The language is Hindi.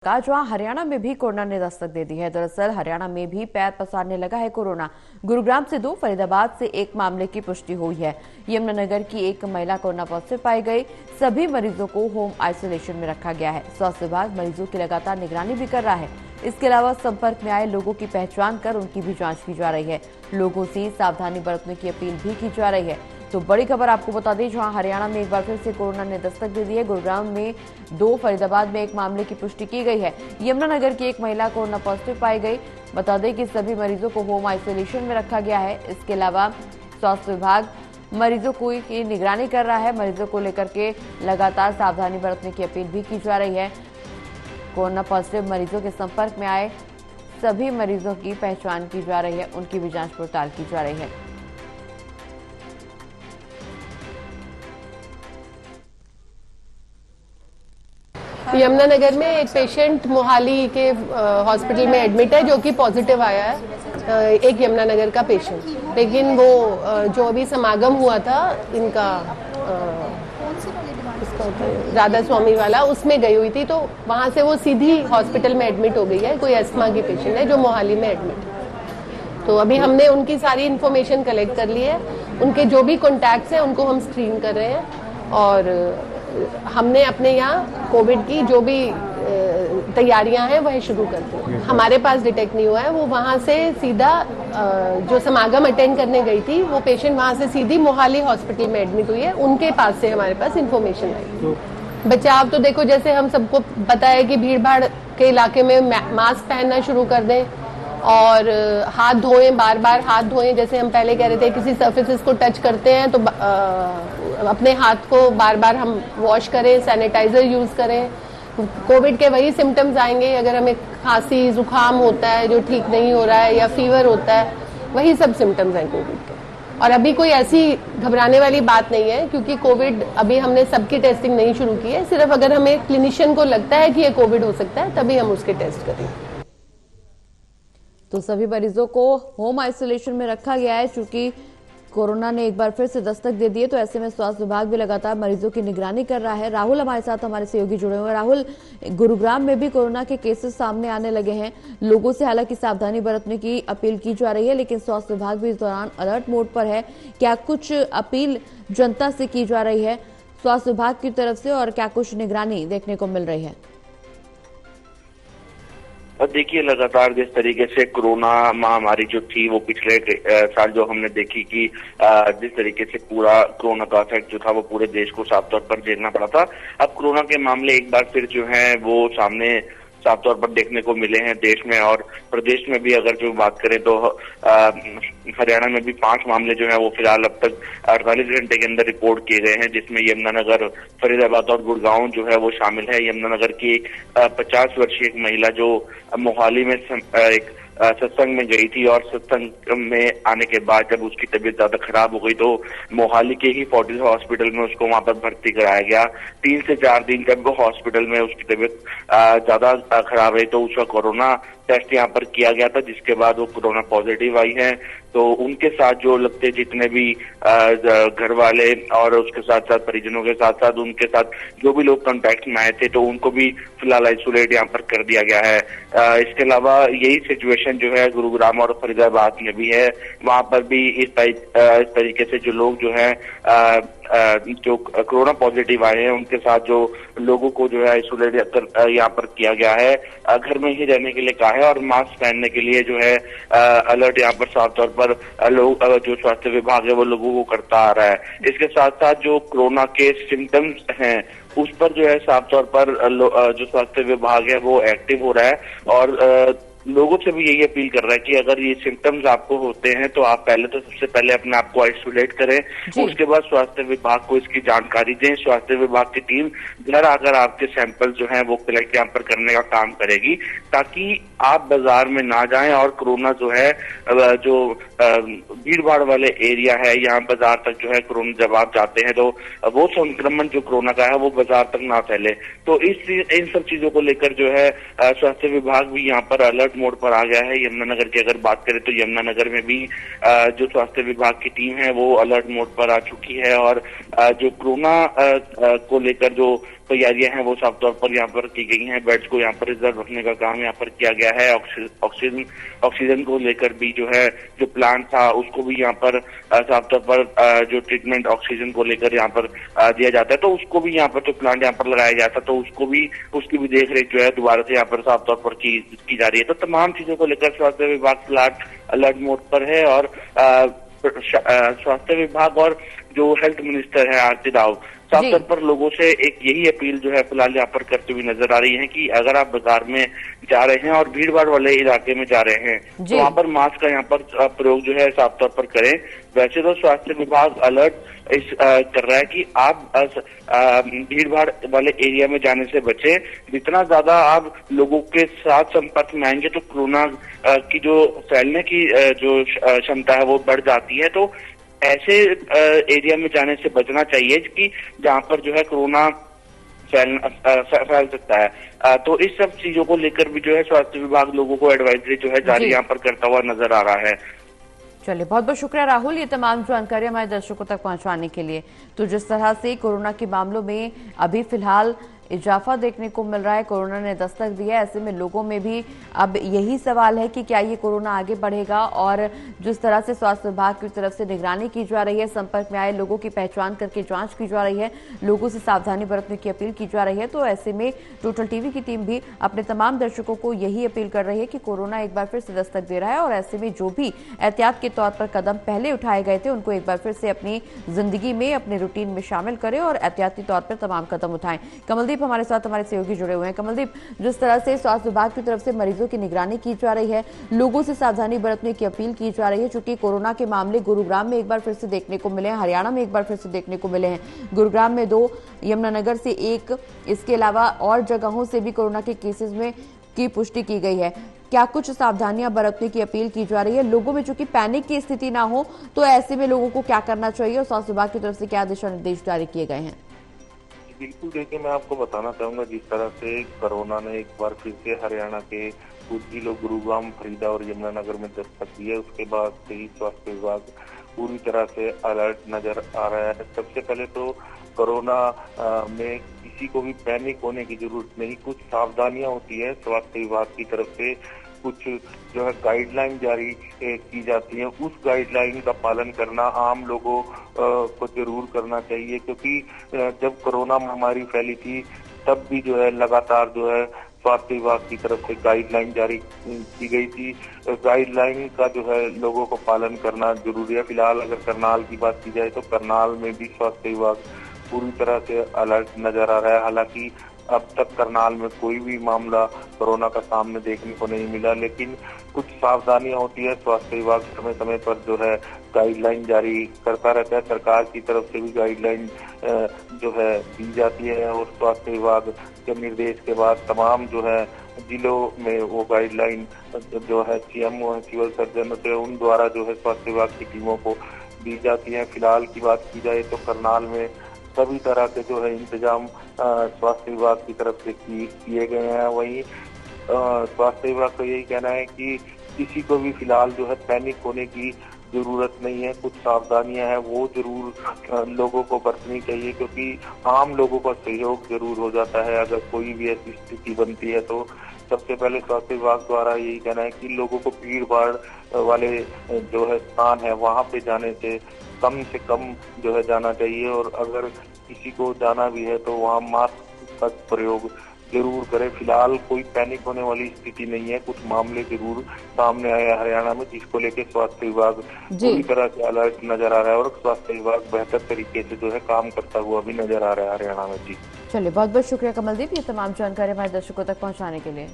जहां हरियाणा में भी कोरोना ने दस्तक दे दी है। दरअसल हरियाणा में भी पैर पसारने लगा है कोरोना। गुरुग्राम से 2, फरीदाबाद से 1 मामले की पुष्टि हुई है। यमुनानगर की एक महिला कोरोना पॉजिटिव पाई गई। सभी मरीजों को होम आइसोलेशन में रखा गया है। स्वास्थ्य विभाग मरीजों की लगातार निगरानी भी कर रहा है। इसके अलावा संपर्क में आए लोगों की पहचान कर उनकी भी जांच की जा रही है। लोगों से सावधानी बरतने की अपील भी की जा रही है। तो बड़ी खबर आपको बता दें, जहां हरियाणा में एक बार फिर से कोरोना ने दस्तक दे दी है। गुरुग्राम में 2, फरीदाबाद में 1 मामले की पुष्टि की गई है। यमुनानगर की एक महिला कोरोना पॉजिटिव पाई गई। बता दें कि सभी मरीजों को होम आइसोलेशन में रखा गया है। इसके अलावा स्वास्थ्य विभाग मरीजों की निगरानी कर रहा है। मरीजों को लेकर के लगातार सावधानी बरतने की अपील भी की जा रही है। कोरोना पॉजिटिव मरीजों के संपर्क में आए सभी मरीजों की पहचान की जा रही है। उनकी भी जांच पड़ताल की जा रही है। यमुनानगर में एक पेशेंट मोहाली के हॉस्पिटल में एडमिट है जो कि पॉजिटिव आया है, एक यमुनानगर का पेशेंट। लेकिन वो जो अभी समागम हुआ था इनका राधा स्वामी वाला, उसमें गई हुई थी, तो वहां से वो सीधी हॉस्पिटल में एडमिट हो गई है। कोई अस्थमा की पेशेंट है जो मोहाली में एडमिट है। तो अभी हमने उनकी सारी इन्फॉर्मेशन कलेक्ट कर ली है। उनके जो भी कॉन्टैक्ट्स हैं उनको हम स्क्रीन कर रहे हैं और हमने अपने यहाँ कोविड की जो भी तैयारियां हैं वह शुरू कर दी। हमारे पास डिटेक्ट नहीं हुआ है। वो वहां से सीधा जो समागम अटेंड करने गई थी वो पेशेंट वहां से सीधी मोहाली हॉस्पिटल में एडमिट हुई है। उनके पास से हमारे पास इंफॉर्मेशन आई। बचाव तो देखो, जैसे हम सबको पता है कि भीड़ भाड़ के इलाके में मास्क पहनना शुरू कर दें और हाथ धोएं, बार बार हाथ धोएं। जैसे हम पहले कह रहे थे, किसी सर्फेसिस को टच करते हैं तो अपने हाथ को बार बार हम वॉश करें, सैनिटाइजर यूज करें। कोविड के वही सिम्टम्स आएंगे। अगर हमें खांसी जुकाम होता है जो ठीक नहीं हो रहा है या फीवर होता है, वही सब सिम्टम्स हैं कोविड के। और अभी कोई ऐसी घबराने वाली बात नहीं है, क्योंकि कोविड अभी हमने सबकी टेस्टिंग नहीं शुरू की है। सिर्फ अगर हमें क्लिनिशियन को लगता है कि ये कोविड हो सकता है तभी हम उसके टेस्ट करेंगे। तो सभी मरीजों को होम आइसोलेशन में रखा गया है। चूंकि कोरोना ने एक बार फिर से दस्तक दे दी है, तो ऐसे में स्वास्थ्य विभाग भी लगातार मरीजों की निगरानी कर रहा है। राहुल हमारे साथ, हमारे सहयोगी जुड़े हुए हैं। राहुल, गुरुग्राम में भी कोरोना के केसेस सामने आने लगे हैं। लोगों से हालांकि सावधानी बरतने की अपील की जा रही है, लेकिन स्वास्थ्य विभाग भी इस दौरान अलर्ट मोड पर है। क्या कुछ अपील जनता से की जा रही है स्वास्थ्य विभाग की तरफ से, और क्या कुछ निगरानी देखने को मिल रही है? और देखिए, लगातार जिस तरीके से कोरोना महामारी जो थी वो पिछले साल जो हमने देखी कि जिस तरीके से पूरा कोरोना का इफेक्ट जो था वो पूरे देश को साफ तौर पर झेलना पड़ा था। अब कोरोना के मामले एक बार फिर जो है वो सामने साफ तौर पर देखने को मिले हैं देश में। और प्रदेश में भी अगर जो बात करें तो हरियाणा में भी 5 मामले जो है वो फिलहाल अब तक 48 घंटे के अंदर रिपोर्ट किए गए हैं, जिसमें यमुनानगर, फरीदाबाद और गुड़गांव जो है वो शामिल है। यमुनानगर की 50 वर्षीय एक महिला जो मोहाली में एक सत्संग में गई थी और सत्संग में आने के बाद जब उसकी तबीयत ज्यादा खराब हो गई तो मोहाली के ही फोर्टिस हॉस्पिटल में उसको वहां पर भर्ती कराया गया। 3 से 4 दिन जब वो हॉस्पिटल में उसकी तबीयत ज्यादा खराब रही तो उसका कोरोना टेस्ट यहाँ पर किया गया था, जिसके बाद वो कोरोना पॉजिटिव आई है। तो उनके साथ जो लगते जितने भी घर वाले और उसके साथ साथ परिजनों के साथ साथ उनके साथ जो भी लोग कांटेक्ट में आए थे तो उनको भी फिलहाल आइसोलेट यहाँ पर कर दिया गया है। इसके अलावा यही सिचुएशन जो है गुरुग्राम और फरीदाबाद में भी है। वहां पर भी इस तरीके से जो लोग जो है जो कोरोना पॉजिटिव आए हैं उनके साथ जो लोगों को जो है आइसोलेट यहाँ पर किया गया है, घर में ही रहने के लिए कहा है और मास्क पहनने के लिए जो है अलर्ट यहाँ पर साफ तौर पर लोग जो स्वास्थ्य विभाग है वो लोगों को करता आ रहा है। इसके साथ साथ जो कोरोना के सिम्टम्स हैं उस पर जो है साफ तौर पर जो स्वास्थ्य विभाग है वो एक्टिव हो रहा है और लोगों से भी यही अपील कर रहा है कि अगर ये सिम्टम्स आपको होते हैं तो आप पहले तो सबसे पहले अपने आप को आइसोलेट करें, उसके बाद स्वास्थ्य विभाग को इसकी जानकारी दें। स्वास्थ्य विभाग की टीम घर आकर आपके सैंपल जो हैं वो कलेक्ट यहाँ पर करने का काम करेगी, ताकि आप बाजार में ना जाएं और कोरोना जो है जो भीड़ भाड़ वाले एरिया है यहाँ बाजार तक जो है कोरोना जब आप जाते हैं तो वो संक्रमण जो कोरोना का है वो बाजार तक ना फैले। तो इन सब चीजों को लेकर जो है स्वास्थ्य विभाग भी यहाँ पर अलर्ट मोड पर आ गया है। यमुनानगर की अगर बात करें तो यमुनानगर में भी जो स्वास्थ्य विभाग की टीम है वो अलर्ट मोड पर आ चुकी है और जो कोरोना को लेकर जो तैयारियां हैं वो साफ तौर पर यहाँ पर की गई हैं। बेड्स को यहाँ पर रिजर्व रखने का काम यहाँ पर किया गया है। ऑक्सीजन को लेकर भी जो है जो प्लान था उसको भी यहाँ पर साफ तौर पर जो ट्रीटमेंट ऑक्सीजन को लेकर यहाँ पर दिया जाता है तो उसको भी यहाँ पर जो प्लांट यहाँ पर लगाया जाता तो उसकी भी देख रेख जो है दोबारा से यहाँ पर साफ तौर पर की जा रही है। तो तमाम चीजों को लेकर स्वास्थ्य विभाग फिलहाल अलर्ट मोड पर है और स्वास्थ्य विभाग और जो हेल्थ मिनिस्टर है आरती राव साफ तौर पर लोगों से एक यही अपील जो है फिलहाल यहाँ पर करते हुए नजर आ रही है कि अगर आप बाजार में जा रहे हैं और भीड़ भाड़ वाले इलाके में जा रहे हैं तो वहाँ पर मास्क का यहाँ पर प्रयोग जो है साफ तौर पर करें। वैसे तो स्वास्थ्य विभाग अलर्ट कर रहा है कि आप भीड़ भाड़ वाले एरिया में जाने से बचें। जितना ज्यादा आप लोगों के साथ संपर्क में आएंगे तो कोरोना की जो फैलने की जो क्षमता है वो बढ़ जाती है। तो ऐसे एरिया में जाने से बचना चाहिए कि जहाँ पर जो है कोरोना फैल सकता है। तो इस सब चीजों को लेकर भी जो है स्वास्थ्य विभाग लोगों को एडवाइजरी जो है जारी यहाँ पर करता हुआ नजर आ रहा है। चलिए, बहुत बहुत शुक्रिया राहुल, ये तमाम जानकारी हमारे दर्शकों तक पहुंचाने के लिए। तो जिस तरह से कोरोना के मामलों में अभी फिलहाल इजाफा देखने को मिल रहा है, कोरोना ने दस्तक दी है, ऐसे में लोगों में भी अब यही सवाल है कि क्या ये कोरोना आगे बढ़ेगा। और जिस तरह से स्वास्थ्य विभाग की तरफ से निगरानी की जा रही है, संपर्क में आए लोगों की पहचान करके जांच की जा रही है, लोगों से सावधानी बरतने की अपील की जा रही है, तो ऐसे में टोटल टीवी की टीम भी अपने तमाम दर्शकों को यही अपील कर रही है कि कोरोना एक बार फिर से दस्तक दे रहा है और ऐसे में जो भी एहतियात के तौर पर कदम पहले उठाए गए थे उनको एक बार फिर से अपनी जिंदगी में, अपने रूटीन में शामिल करें और एहतियाती तौर पर तमाम कदम उठाएं। कमलदीप हमारे साथ हमारे सहयोगी जुड़े हुए हैं। कमलदीप, जिस तरह से स्वास्थ्य विभाग की तरफ से मरीजों की निगरानी की जा रही है, लोगों से सावधानी बरतने की अपील की जा रही है, चूंकि कोरोना के मामले गुरुग्राम में एक बार फिर से देखने को मिले हैं, हरियाणा में एक बार फिर से देखने को मिले हैं, गुरुग्राम में 2, यमुनानगर से 1, इसके अलावा और जगहों से भी कोरोना के केसेस में की पुष्टि की गई है। क्या कुछ सावधानियां बरतने की अपील की जा रही है? लोगों में चूंकि पैनिक की स्थिति ना हो तो ऐसे में लोगों को क्या करना चाहिए और स्वास्थ्य विभाग की तरफ से क्या दिशा निर्देश जारी किए गए हैं? बिल्कुल, देखिए मैं आपको बताना चाहूंगा जिस तरह से कोरोना ने एक बार फिर से हरियाणा के कुछ जिलों गुरुग्राम, फरीदा और यमुनानगर में दस्तक दी है, उसके बाद से ही स्वास्थ्य विभाग पूरी तरह से अलर्ट नजर आ रहा है। सबसे पहले तो कोरोना में किसी को भी पैनिक होने की जरूरत नहीं, कुछ सावधानियां होती है स्वास्थ्य विभाग की तरफ से, कुछ जो है गाइडलाइन जारी की जाती है, उस गाइडलाइन का पालन करना आम लोगों को जरूर करना चाहिए। क्योंकि जब कोरोना महामारी फैली थी तब भी जो है लगातार जो है स्वास्थ्य विभाग की तरफ से गाइडलाइन जारी की गई थी। गाइडलाइन का जो है लोगों को पालन करना जरूरी है। फिलहाल अगर करनाल की बात की जाए तो करनाल में भी स्वास्थ्य विभाग पूरी तरह से अलर्ट नजर आ रहा है। हालांकि अब तक करनाल में कोई भी मामला कोरोना का सामने देखने को नहीं मिला, लेकिन कुछ सावधानियां होती है। स्वास्थ्य विभाग समय समय पर जो है गाइडलाइन जारी करता रहता है, सरकार की तरफ से भी गाइडलाइन जो है दी जाती है और स्वास्थ्य विभाग के निर्देश के बाद तमाम जो है जिलों में वो गाइडलाइन जो है सीएमओ है, सिविल सर्जन होते हैं, उन द्वारा जो है स्वास्थ्य विभाग की टीमों को दी जाती है। फिलहाल की बात की जाए तो करनाल में सभी तरह के जो है इंतजाम स्वास्थ्य विभाग की तरफ से किए गए हैं। वहीं स्वास्थ्य विभाग का यही कहना है कि किसी को भी फिलहाल जो है पैनिक होने की जरूरत नहीं है, कुछ सावधानियां हैं वो जरूर लोगों को बरतनी चाहिए, क्योंकि आम लोगों का सहयोग जरूर हो जाता है अगर कोई भी ऐसी स्थिति बनती है। तो सबसे पहले स्वास्थ्य विभाग द्वारा यही कहना है कि लोगों को भीड़ भाड़ वाले जो है स्थान है वहां पे जाने से कम जो है जाना चाहिए, और अगर किसी को जाना भी है तो वहाँ मास्क का प्रयोग जरूर करें। फिलहाल कोई पैनिक होने वाली स्थिति नहीं है, कुछ मामले जरूर सामने आए हरियाणा में जिसको लेके स्वास्थ्य विभाग पूरी तरह से अलर्ट नजर आ रहा है और स्वास्थ्य विभाग बेहतर तरीके से जो है काम करता हुआ भी नजर आ रहा है हरियाणा में। जी चलिए, बहुत बहुत शुक्रिया कमलदीप, ये तमाम जानकारी हमारे दर्शकों तक पहुँचाने के लिए।